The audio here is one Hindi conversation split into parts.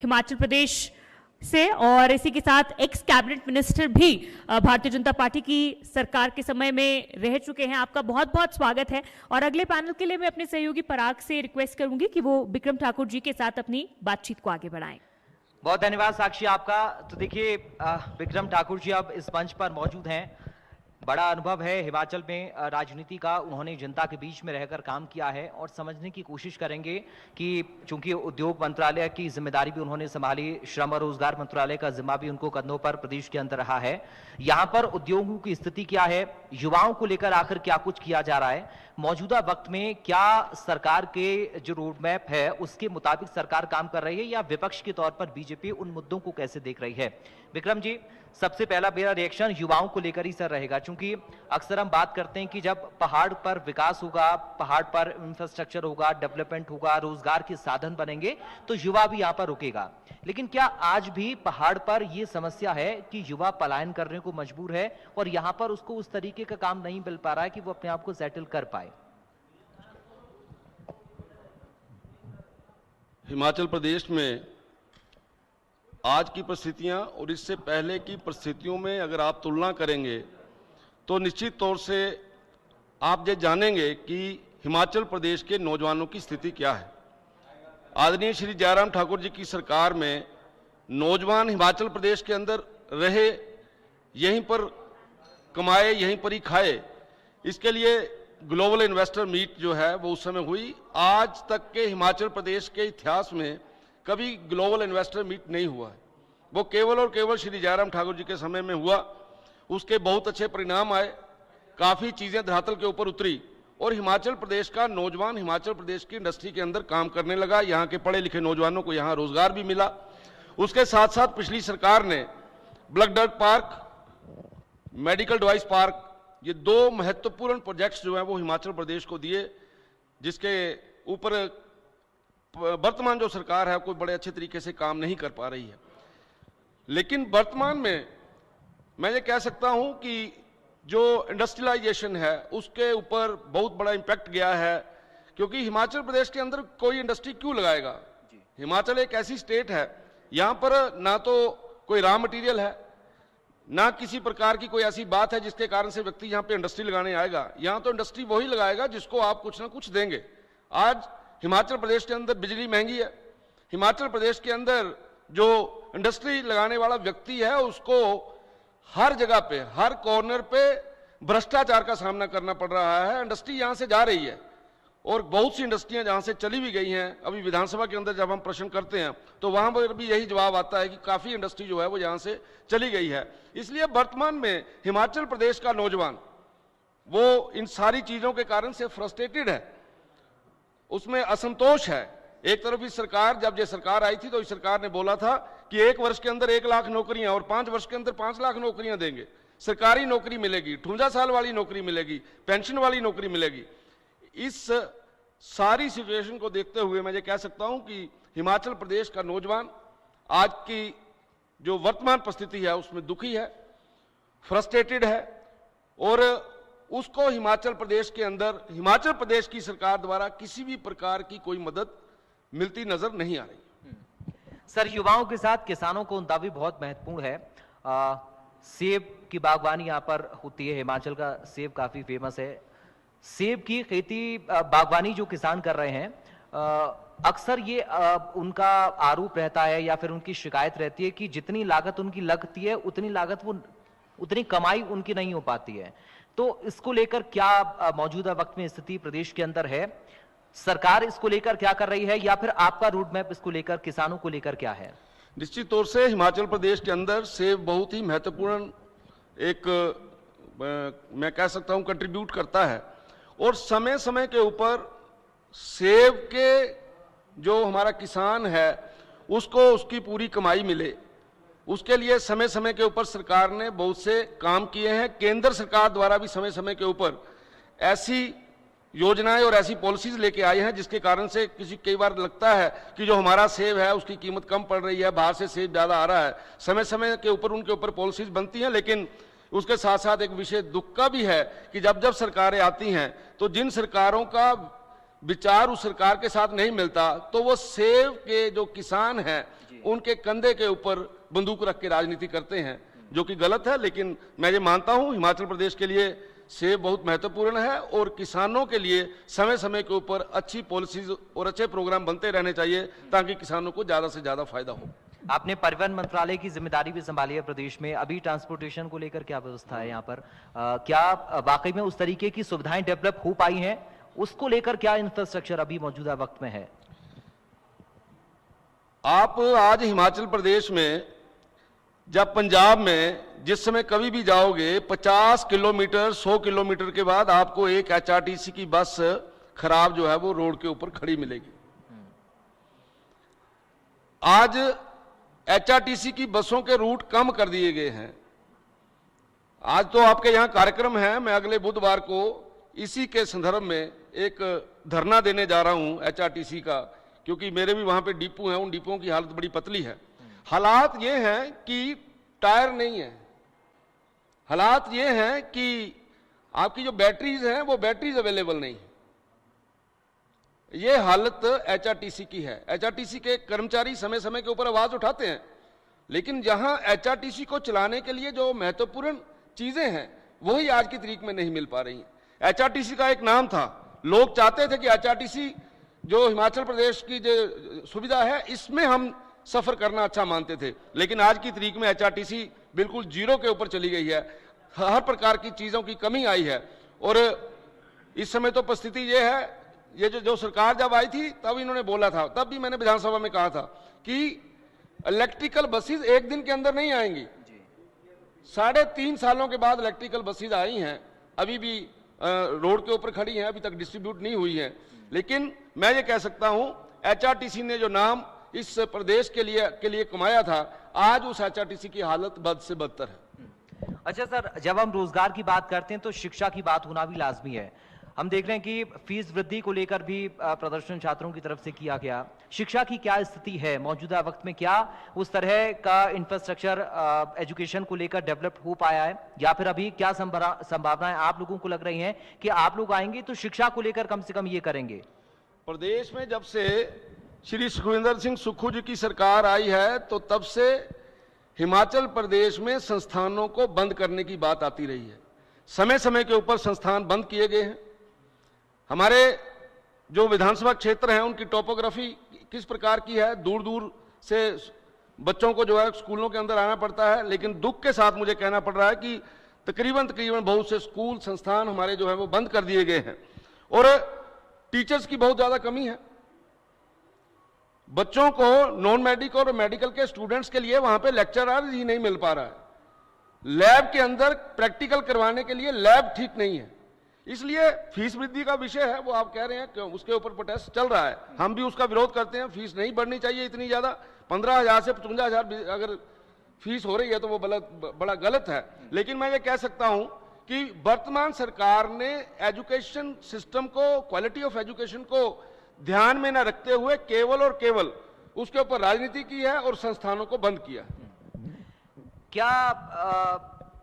हिमाचल प्रदेश से, और इसी के साथ एक्स कैबिनेट मिनिस्टर भी भारतीय जनता पार्टी की सरकार के समय में रह चुके हैं। आपका बहुत बहुत स्वागत है। और अगले पैनल के लिए मैं अपने सहयोगी पराग से रिक्वेस्ट करूंगी कि वो विक्रम ठाकुर जी के साथ अपनी बातचीत को आगे बढ़ाएं। बहुत धन्यवाद साक्षी आपका। तो देखिए विक्रम ठाकुर जी अब इस मंच पर मौजूद हैं। बड़ा अनुभव है हिमाचल में राजनीति का, उन्होंने जनता के बीच में रहकर काम किया है और समझने की कोशिश करेंगे कि चूंकि उद्योग मंत्रालय की जिम्मेदारी भी उन्होंने संभाली, श्रम और रोजगार मंत्रालय का जिम्मा भी उनको कंधों पर प्रदेश के अंदर रहा है। यहां पर उद्योगों की स्थिति क्या है, युवाओं को लेकर आखिर क्या कुछ किया जा रहा है, मौजूदा वक्त में क्या सरकार के जो रोड मैप है उसके मुताबिक सरकार काम कर रही है या विपक्ष के तौर पर बीजेपी उन मुद्दों को कैसे देख रही है। विक्रम जी, सबसे पहला मेरा रिएक्शन युवाओं को लेकर ही सर रहेगा, क्योंकि अक्सर हम बात करते हैं कि जब पहाड़ पर विकास होगा, पहाड़ पर इंफ्रास्ट्रक्चर होगा, डेवलपमेंट होगा, रोजगार के साधन बनेंगे तो युवा भी यहां पर रुकेगा। लेकिन क्या आज भी पहाड़ पर यह समस्या है कि युवा पलायन करने को मजबूर है और यहां पर उसको उस तरीके का काम नहीं मिल पा रहा है कि वो अपने आप को सेटल कर पाए? हिमाचल प्रदेश में आज की परिस्थितियां और इससे पहले की परिस्थितियों में अगर आप तुलना करेंगे तो निश्चित तौर से आप ये जानेंगे कि हिमाचल प्रदेश के नौजवानों की स्थिति क्या है। आदरणीय श्री जयराम ठाकुर जी की सरकार में नौजवान हिमाचल प्रदेश के अंदर रहे, यहीं पर कमाए, यहीं पर ही खाए। इसके लिए ग्लोबल इन्वेस्टर मीट जो है वो उस समय हुई। आज तक के हिमाचल प्रदेश के इतिहास में कभी ग्लोबल इन्वेस्टर मीट नहीं हुआ है, वो केवल और केवल श्री जयराम ठाकुर जी के समय में हुआ। उसके बहुत अच्छे परिणाम आए, काफ़ी चीज़ें धरातल के ऊपर उतरी और हिमाचल प्रदेश का नौजवान हिमाचल प्रदेश की इंडस्ट्री के अंदर काम करने लगा। यहाँ के पढ़े लिखे नौजवानों को यहाँ रोजगार भी मिला। उसके साथ साथ पिछली सरकार ने blood dirt park, medical device park, ये दो महत्वपूर्ण प्रोजेक्ट्स जो हैं वो हिमाचल प्रदेश को दिए, जिसके ऊपर वर्तमान जो सरकार है कोई बड़े अच्छे तरीके से काम नहीं कर पा रही है। लेकिन वर्तमान में मैं ये कह सकता हूं कि जो इंडस्ट्रियलाइजेशन है उसके ऊपर बहुत बड़ा इम्पैक्ट गया है, क्योंकि हिमाचल प्रदेश के अंदर कोई इंडस्ट्री क्यों लगाएगा। हिमाचल एक ऐसी स्टेट है, यहाँ पर ना तो कोई रॉ मटेरियल है, ना किसी प्रकार की कोई ऐसी बात है जिसके कारण से व्यक्ति यहाँ पे इंडस्ट्री लगाने आएगा। यहाँ तो इंडस्ट्री वही लगाएगा जिसको आप कुछ ना कुछ देंगे। आज हिमाचल प्रदेश के अंदर बिजली महंगी है, हिमाचल प्रदेश के अंदर जो इंडस्ट्री लगाने वाला व्यक्ति है उसको हर जगह पे, हर कॉर्नर पे भ्रष्टाचार का सामना करना पड़ रहा है। इंडस्ट्री यहाँ से जा रही है और बहुत सी इंडस्ट्रियां जहाँ से चली भी गई हैं। अभी विधानसभा के अंदर जब हम प्रश्न करते हैं तो वहाँ पर भी यही जवाब आता है कि काफ़ी इंडस्ट्री जो है वो यहाँ से चली गई है। इसलिए वर्तमान में हिमाचल प्रदेश का नौजवान वो इन सारी चीज़ों के कारण से फ्रस्ट्रेटेड है, उसमें असंतोष है। एक तरफ इस सरकार, जब ये सरकार आई थी तो इस सरकार ने बोला था कि 1 वर्ष के अंदर 1 लाख नौकरियां और 5 वर्ष के अंदर 5 लाख नौकरियां देंगे, सरकारी नौकरी मिलेगी, 58 साल वाली नौकरी मिलेगी, पेंशन वाली नौकरी मिलेगी। इस सारी सिचुएशन को देखते हुए मैं ये कह सकता हूं कि हिमाचल प्रदेश का नौजवान आज की जो वर्तमान परिस्थिति है उसमें दुखी है, फ्रस्ट्रेटेड है और उसको हिमाचल प्रदेश के अंदर हिमाचल प्रदेश की सरकार द्वारा किसी भी प्रकार की कोई मदद मिलती नजर नहीं आ रही। सर, युवाओं के साथ किसानों को उनका भी बहुत महत्वपूर्ण है। सेब की बागवानी यहाँ पर होती है, हिमाचल का सेब काफी फेमस है। सेब की खेती बागवानी जो किसान कर रहे हैं, अक्सर ये उनका आरोप रहता है या फिर उनकी शिकायत रहती है कि जितनी लागत उनकी लगती है उतनी कमाई उनकी नहीं हो पाती है। तो इसको लेकर क्या मौजूदा वक्त में स्थिति प्रदेश के अंदर है, सरकार इसको लेकर क्या कर रही है या फिर आपका रोड मैप इसको लेकर, किसानों को लेकर क्या है? निश्चित तौर से हिमाचल प्रदेश के अंदर सेब बहुत ही महत्वपूर्ण मैं कह सकता हूं कंट्रीब्यूट करता है और समय समय के ऊपर सेब के जो हमारा किसान है उसको उसकी पूरी कमाई मिले, उसके लिए समय समय के ऊपर सरकार ने बहुत से काम किए हैं। केंद्र सरकार द्वारा भी समय समय के ऊपर ऐसी योजनाएं और ऐसी पॉलिसीज लेके आए हैं जिसके कारण से कई बार लगता है कि जो हमारा सेब है उसकी कीमत कम पड़ रही है, बाहर से सेब ज़्यादा आ रहा है। समय समय के ऊपर उनके ऊपर पॉलिसीज बनती हैं, लेकिन उसके साथ साथ एक विषय दुख का भी है कि जब जब सरकारें आती हैं तो जिन सरकारों का विचार उस सरकार के साथ नहीं मिलता तो वो सेब के जो किसान हैं उनके कंधे के ऊपर बंदूक रख के राजनीति करते हैं, जो कि गलत है। लेकिन मैं ये मानता हूं हिमाचल प्रदेश के लिए सेब बहुत महत्वपूर्ण है और किसानों के लिए समय समय के ऊपर अच्छी पॉलिसीज और अच्छे प्रोग्राम बनते रहने चाहिए ताकि किसानों को ज्यादा से ज्यादा फायदा हो। आपने परिवहन मंत्रालय की जिम्मेदारी भी संभाली है प्रदेश में, अभी ट्रांसपोर्टेशन को लेकर क्या व्यवस्था है यहाँ पर? क्या वाकई में उस तरीके की सुविधाएं डेवलप हो पाई हैं? उसको लेकर क्या इंफ्रास्ट्रक्चर अभी मौजूदा वक्त में है? आप आज हिमाचल प्रदेश में, जब पंजाब में जिस समय कभी भी जाओगे 50 किलोमीटर 100 किलोमीटर के बाद आपको एक एचआरटीसी की बस खराब जो है वो रोड के ऊपर खड़ी मिलेगी। आज एचआरटीसी की बसों के रूट कम कर दिए गए हैं। आज तो आपके यहां कार्यक्रम है, मैं अगले बुधवार को इसी के संदर्भ में एक धरना देने जा रहा हूं एचआरटीसी का, क्योंकि मेरे भी वहां पे डिपो हैं, उन डिपों की हालत बड़ी पतली है। हालात ये हैं कि टायर नहीं है, हालात ये हैं कि आपकी जो बैटरीज हैं वो बैटरीज अवेलेबल नहीं है। ये हालत एचआरटीसी की है। एचआरटीसी के कर्मचारी समय समय के ऊपर आवाज उठाते हैं, लेकिन जहां एचआरटीसी को चलाने के लिए जो महत्वपूर्ण चीजें हैं वही आज की तारीख में नहीं मिल पा रही हैं। एचआरटीसी का एक नाम था, लोग चाहते थे कि एचआरटीसी जो हिमाचल प्रदेश की जो सुविधा है इसमें हम सफर करना अच्छा मानते थे, लेकिन आज की तारीख में एचआरटीसी बिल्कुल जीरो के ऊपर चली गई है। हर प्रकार की चीजों की कमी आई है और इस समय तो परिस्थिति ये है, ये जो सरकार जब आई थी तब इन्होंने बोला था, तब भी मैंने विधानसभा में कहा था कि इलेक्ट्रिकल बसेस एक दिन के अंदर नहीं आएंगी। 3.5 सालों के बाद इलेक्ट्रिकल बसेस आई हैं, अभी भी रोड के ऊपर खड़ी हैं, अभी तक डिस्ट्रीब्यूट नहीं हुई हैं। लेकिन मैं ये कह सकता हूं एचआरटीसी ने जो नाम इस प्रदेश के लिए कमाया था, आज उस एचआरटीसी की हालत बद से बदतर है। अच्छा सर, जब हम रोजगार की बात करते हैं तो शिक्षा की बात होना भी लाजमी है। हम देख रहे हैं कि फीस वृद्धि को लेकर भी प्रदर्शन छात्रों की तरफ से किया गया। शिक्षा की क्या स्थिति है मौजूदा वक्त में? क्या उस तरह का इंफ्रास्ट्रक्चर एजुकेशन को लेकर डेवलप हो पाया है, या फिर अभी क्या संभावनाएं आप लोगों को लग रही हैं कि आप लोग आएंगे तो शिक्षा को लेकर कम से कम ये करेंगे? प्रदेश में जब से श्री सुखविंदर सिंह सुक्खू जी की सरकार आई है तो तब से हिमाचल प्रदेश में संस्थानों को बंद करने की बात आती रही है। समय समय के ऊपर संस्थान बंद किए गए हैं। हमारे जो विधानसभा क्षेत्र हैं उनकी टोपोग्राफी किस प्रकार की है, दूर दूर से बच्चों को जो है स्कूलों के अंदर आना पड़ता है। लेकिन दुख के साथ मुझे कहना पड़ रहा है कि तकरीबन बहुत से स्कूल संस्थान हमारे जो है वो बंद कर दिए गए हैं और टीचर्स की बहुत ज्यादा कमी है। बच्चों को नॉन मेडिकल और मेडिकल के स्टूडेंट्स के लिए वहां पे लेक्चरर ही नहीं मिल पा रहा है। लैब के अंदर प्रैक्टिकल करवाने के लिए लैब ठीक नहीं है। इसलिए फीस वृद्धि का विषय है, वो आप कह रहे हैं कि उसके ऊपर प्रोटेस्ट चल रहा है, हम भी उसका विरोध करते हैं। फीस नहीं बढ़नी चाहिए इतनी ज्यादा, 15,000 से 55,000 अगर फीस हो रही है तो वो बड़ा गलत है। लेकिन मैं ये कह सकता हूं कि वर्तमान सरकार ने एजुकेशन सिस्टम को, क्वालिटी ऑफ एजुकेशन को ध्यान में न रखते हुए केवल और केवल उसके ऊपर राजनीति की है और संस्थानों को बंद किया। क्या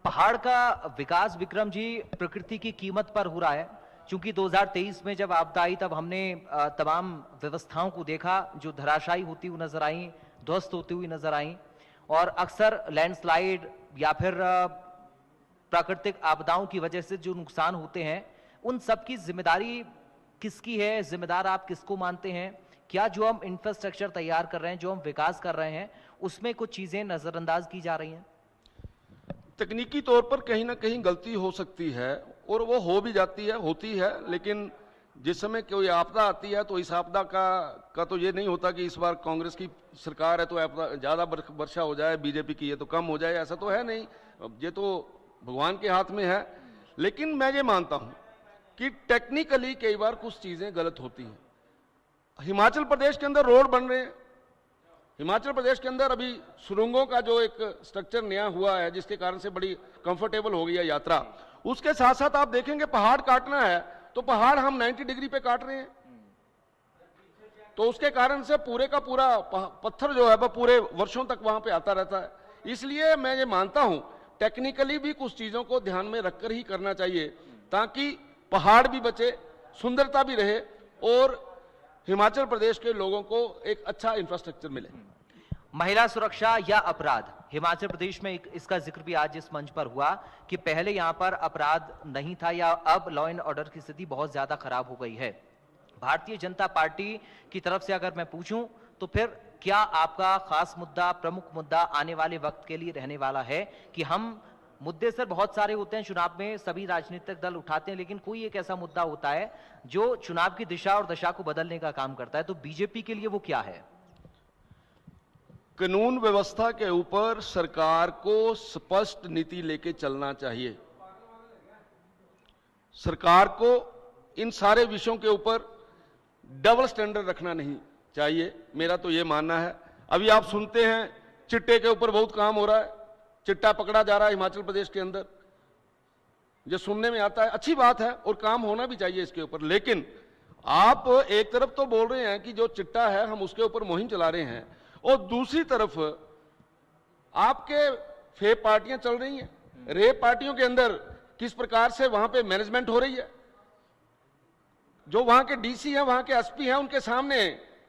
पहाड़ का विकास विक्रम जी प्रकृति की कीमत पर हो रहा है? क्योंकि 2023 में जब आपदा आई तब हमने तमाम व्यवस्थाओं को देखा जो धराशायी होती हुई नजर आई, ध्वस्त होती हुई नजर आई, और अक्सर लैंडस्लाइड या फिर प्राकृतिक आपदाओं की वजह से जो नुकसान होते हैं उन सब की जिम्मेदारी किसकी है? जिम्मेदार आप किसको मानते हैं? क्या जो हम इंफ्रास्ट्रक्चर तैयार कर रहे हैं, जो हम विकास कर रहे हैं, उसमें कुछ चीजें नजरअंदाज की जा रही हैं? तकनीकी तौर पर कहीं ना कहीं गलती हो सकती है और वो हो भी जाती है, होती है। लेकिन जिस समय कोई आपदा आती है तो इस आपदा का तो ये नहीं होता कि इस बार कांग्रेस की सरकार है तो ज्यादा वर्षा हो जाए, बीजेपी की है तो कम हो जाए, ऐसा तो है नहीं। ये तो भगवान के हाथ में है। लेकिन मैं ये मानता हूं कि टेक्निकली कई बार कुछ चीजें गलत होती हैं। हिमाचल प्रदेश के अंदर रोड बन रहे हैं, हिमाचल प्रदेश के अंदर अभी सुरंगों का जो एक स्ट्रक्चर नया हुआ है जिसके कारण से बड़ी कंफर्टेबल हो गई है यात्रा। उसके साथ साथ आप देखेंगे पहाड़ काटना है तो पहाड़ हम 90 डिग्री पे काट रहे हैं, तो उसके कारण से पूरे का पूरा पत्थर जो है वह पूरे वर्षों तक वहां पे आता रहता है। इसलिए मैं ये मानता हूं टेक्निकली भी कुछ चीजों को ध्यान में रखकर ही करना चाहिए ताकि पहाड़ भी बचे, सुंदरता भी रहे और हिमाचल प्रदेश के लोगों को एक अच्छा इंफ्रास्ट्रक्चर मिले। महिला सुरक्षा या अपराध, हिमाचल प्रदेश में इसका जिक्र भी आज इस मंच पर हुआ कि पहले यहां पर अपराध नहीं था या अब लॉ एंड ऑर्डर की स्थिति बहुत ज्यादा खराब हो गई है। भारतीय जनता पार्टी की तरफ से अगर मैं पूछूं तो फिर क्या आपका खास मुद्दा, प्रमुख मुद्दा आने वाले वक्त के लिए रहने वाला है कि हम मुद्दे सर बहुत सारे होते हैं चुनाव में, सभी राजनीतिक दल उठाते हैं, लेकिन कोई एक ऐसा मुद्दा होता है जो चुनाव की दिशा और दशा को बदलने का काम करता है, तो बीजेपी के लिए वो क्या है? कानून व्यवस्था के ऊपर सरकार को स्पष्ट नीति लेके चलना चाहिए। सरकार को इन सारे विषयों के ऊपर डबल स्टैंडर्ड रखना नहीं चाहिए, मेरा तो ये मानना है। अभी आप सुनते हैं चिट्टे के ऊपर बहुत काम हो रहा है, चिट्टा पकड़ा जा रहा है हिमाचल प्रदेश के अंदर, जो सुनने में आता है, अच्छी बात है और काम होना भी चाहिए इसके ऊपर। लेकिन आप एक तरफ तो बोल रहे हैं कि जो चिट्टा है हम उसके ऊपर मुहिम चला रहे हैं, और दूसरी तरफ आपके फेक पार्टियां चल रही हैं। रेप पार्टियों के अंदर किस प्रकार से वहां पे मैनेजमेंट हो रही है, जो वहां के डीसी हैं, वहां के एसपी हैं, उनके सामने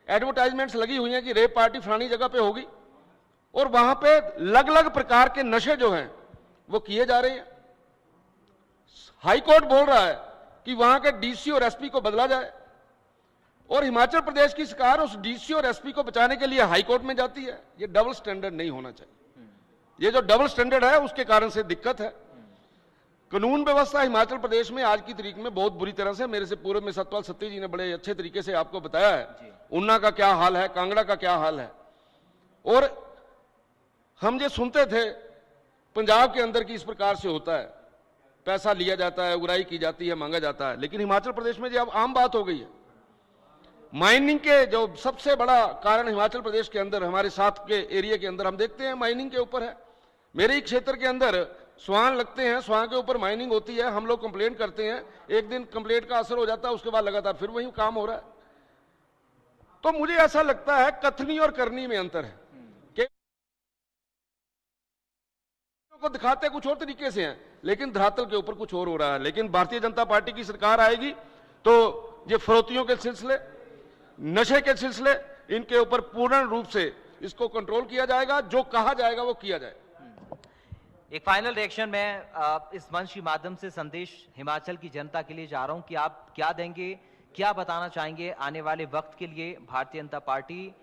एडवर्टाइजमेंट्स लगी हुई हैं कि रेप पार्टी फलानी जगह पे होगी, और वहां पे अलग अलग प्रकार के नशे जो हैं वो किए जा रहे हैं। हाई कोर्ट बोल रहा है कि वहां के डीसी और एसपी को बदला जाए, और हिमाचल प्रदेश की सरकार उस डीसी और एसपी को बचाने के लिए हाई कोर्ट में जाती है। ये डबल स्टैंडर्ड नहीं होना चाहिए। ये जो डबल स्टैंडर्ड है उसके कारण से दिक्कत है। कानून व्यवस्था हिमाचल प्रदेश में आज की तारीख में बहुत बुरी तरह से, मेरे से पूर्व में सतपाल सत्ती जी ने बड़े अच्छे तरीके से आपको बताया है ऊना का क्या हाल है, कांगड़ा का क्या हाल है। और हम ये सुनते थे पंजाब के अंदर कि इस प्रकार से होता है, पैसा लिया जाता है, उगराई की जाती है, मांगा जाता है, लेकिन हिमाचल प्रदेश में ये अब आम बात हो गई है। माइनिंग के जो सबसे बड़ा कारण हिमाचल प्रदेश के अंदर, हमारे साथ के एरिया के अंदर हम देखते हैं माइनिंग के ऊपर है। मेरे ही क्षेत्र के अंदर स्वान लगते हैं, स्वान के ऊपर माइनिंग होती है, हम लोग कंप्लेन करते हैं, एक दिन कंप्लेंट का असर हो जाता है, उसके बाद लगातार फिर वही काम हो रहा है। तो मुझे ऐसा लगता है कथनी और करनी में अंतर है कि को दिखाते कुछ और तरीके से हैं, लेकिन धरातल के ऊपर कुछ और हो रहा है। लेकिन भारतीय जनता पार्टी की सरकार आएगी तो ये फरोतियों के सिलसिले, नशे के सिलसिले, इनके ऊपर पूर्ण रूप से इसको कंट्रोल किया जाएगा, जो कहा जाएगा वो किया जाएगा। एक फाइनल रिएक्शन मैं इस मंच के माध्यम से संदेश हिमाचल की जनता के लिए जा रहा हूं कि आप क्या देंगे, क्या बताना चाहेंगे आने वाले वक्त के लिए? भारतीय जनता पार्टी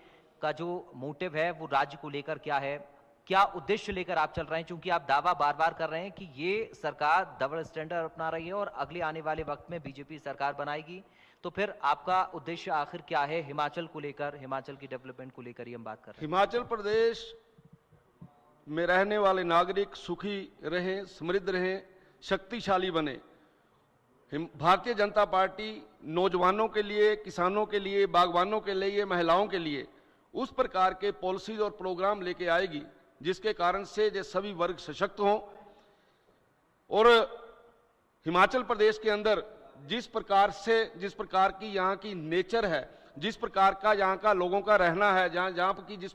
का जो मोटिव है वो राज्य को लेकर क्या है, क्या उद्देश्य लेकर आप चल रहे हैं? क्योंकि आप दावा बार बार कर रहे हैं कि ये सरकार डबल स्टैंडर्ड अपना रही है और अगले आने वाले वक्त में बीजेपी सरकार बनाएगी, तो फिर आपका उद्देश्य आखिर क्या है हिमाचल को लेकर, हिमाचल की डेवलपमेंट को लेकर ही हम बात कर रहे हैं। हिमाचल प्रदेश में रहने वाले नागरिक सुखी रहें, समृद्ध रहें, शक्तिशाली बने। भारतीय जनता पार्टी नौजवानों के लिए, किसानों के लिए, बागवानों के लिए, महिलाओं के लिए उस प्रकार के पॉलिसीज और प्रोग्राम लेके आएगी जिसके कारण से ये सभी वर्ग सशक्त हों। और हिमाचल प्रदेश के अंदर जिस प्रकार की यहाँ की नेचर है, जिस प्रकार का यहाँ का लोगों का रहना है, जहाँ की जिस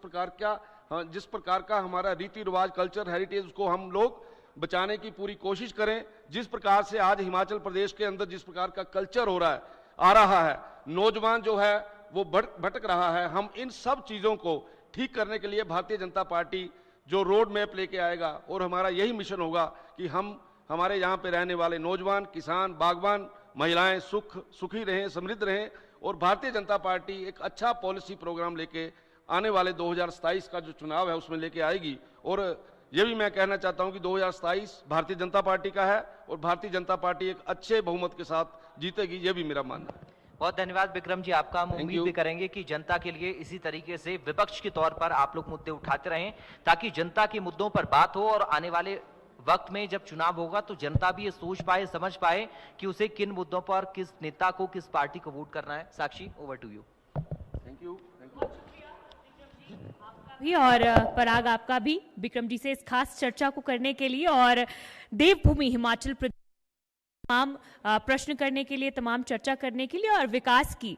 प्रकार का हमारा रीति रिवाज, कल्चर, हेरिटेज, उसको हम लोग बचाने की पूरी कोशिश करें। जिस प्रकार से आज हिमाचल प्रदेश के अंदर जिस प्रकार का कल्चर हो रहा है, आ रहा है, नौजवान जो है वो भटक रहा है, हम इन सब चीज़ों को ठीक करने के लिए भारतीय जनता पार्टी जो रोड मैप लेके आएगा, और हमारा यही मिशन होगा कि हमारे यहाँ पे रहने वाले नौजवान, किसान, बागवान, महिलाएं सुखी रहें, समृद्ध रहें। और भारतीय जनता पार्टी एक अच्छा पॉलिसी प्रोग्राम लेके आने वाले 2027 का जो चुनाव है उसमें लेके आएगी। और ये भी मैं कहना चाहता हूं कि 2027 भारतीय जनता पार्टी का है और भारतीय जनता पार्टी एक अच्छे बहुमत के साथ जीतेगी, ये भी मेरा मानना है। बहुत धन्यवाद विक्रम जी आपका। हम उम्मीद भी करेंगे कि जनता के लिए इसी तरीके से विपक्ष के तौर पर आप लोग मुद्दे उठाते रहें, ताकि जनता के मुद्दों पर बात हो और आने वाले वक्त में जब चुनाव होगा तो जनता भी ये सोच पाए, समझ पाए कि उसे किन मुद्दों पर, किस नेता को, किस पार्टी को वोट करना है। Sakshi, over to you. Thank you. भी और पराग आपका भी विक्रम जी से इस खास चर्चा को करने के लिए और देवभूमि हिमाचल प्रदेश तमाम प्रश्न करने के लिए, तमाम चर्चा करने के लिए और विकास की